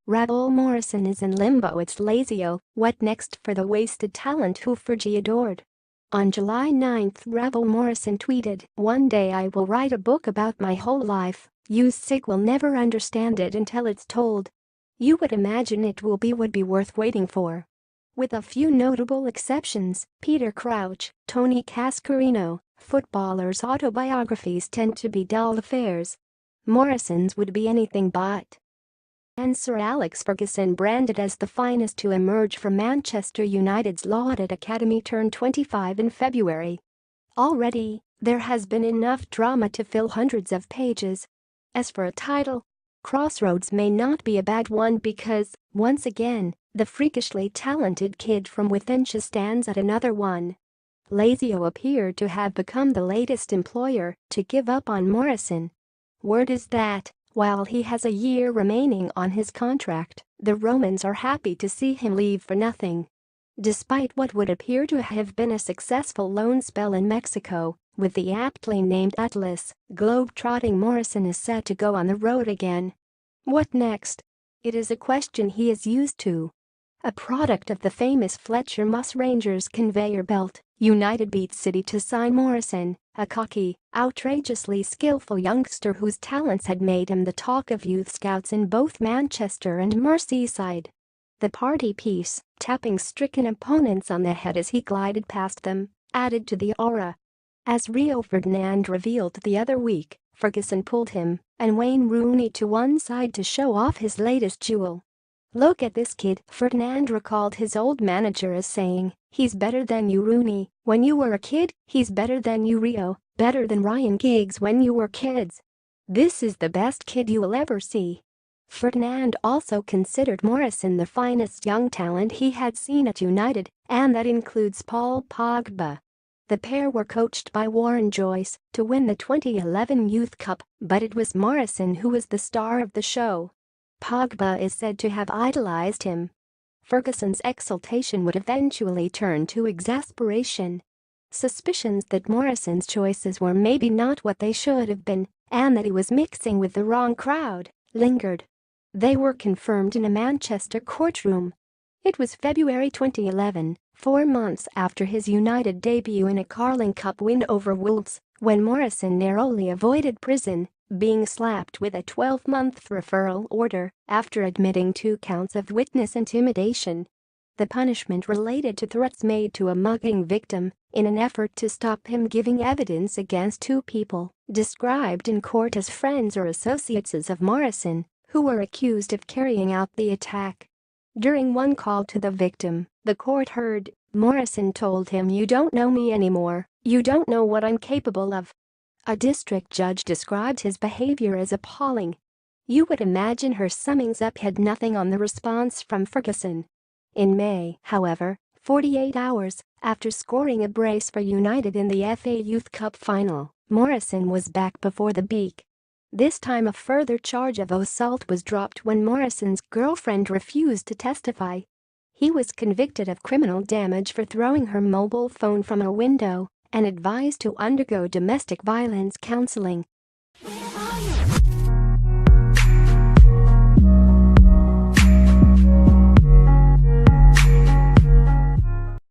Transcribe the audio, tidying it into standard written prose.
Ravel Morrison is in limbo. It's Lazio, what next for the wasted talent who Fergie adored? On July 9, Ravel Morrison tweeted, "One day I will write a book about my whole life, you sick will never understand it until it's told. You would imagine it would be worth waiting for." With a few notable exceptions, Peter Crouch, Tony Cascarino, footballers' autobiographies tend to be dull affairs. Morrison's would be anything but. And Sir Alex Ferguson, branded as the finest to emerge from Manchester United's lauded academy, turned 25 in February. Already, there has been enough drama to fill hundreds of pages. As for a title, Crossroads may not be a bad one because, once again, the freakishly talented kid from Wythenshawe stands at another one. Lazio appeared to have become the latest employer to give up on Morrison. Word is that, while he has a year remaining on his contract, the Romans are happy to see him leave for nothing. Despite what would appear to have been a successful loan spell in Mexico, with the aptly named Atlas, globe-trotting Morrison is set to go on the road again. What next? It is a question he is used to. A product of the famous Fletcher Moss Rangers conveyor belt, United beat City to sign Morrison, a cocky, outrageously skillful youngster whose talents had made him the talk of youth scouts in both Manchester and Merseyside. The party piece, tapping stricken opponents on the head as he glided past them, added to the aura. As Rio Ferdinand revealed the other week, Ferguson pulled him and Wayne Rooney to one side to show off his latest jewel. "Look at this kid," Ferdinand recalled his old manager as saying, "He's better than you, Rooney, when you were a kid, he's better than you, Rio, better than Ryan Giggs when you were kids. This is the best kid you'll ever see." Ferdinand also considered Morrison the finest young talent he had seen at United, and that includes Paul Pogba. The pair were coached by Warren Joyce to win the 2011 Youth Cup, but it was Morrison who was the star of the show. Pogba is said to have idolized him. Ferguson's exultation would eventually turn to exasperation. Suspicions that Morrison's choices were maybe not what they should have been, and that he was mixing with the wrong crowd, lingered. They were confirmed in a Manchester courtroom. It was February 2011, 4 months after his United debut in a Carling Cup win over Wolves, when Morrison narrowly avoided prison, being slapped with a 12-month referral order after admitting 2 counts of witness intimidation. The punishment related to threats made to a mugging victim in an effort to stop him giving evidence against 2 people, described in court as friends or associates of Morrison, who were accused of carrying out the attack. During one call to the victim, the court heard, Morrison told him, "You don't know me anymore, you don't know what I'm capable of." A district judge described his behavior as appalling. You would imagine her summings up had nothing on the response from Ferguson. In May, however, 48 hours after scoring a brace for United in the FA Youth Cup final, Morrison was back before the Beak. This time a further charge of assault was dropped when Morrison's girlfriend refused to testify. He was convicted of criminal damage for throwing her mobile phone from a window and advised to undergo domestic violence counseling.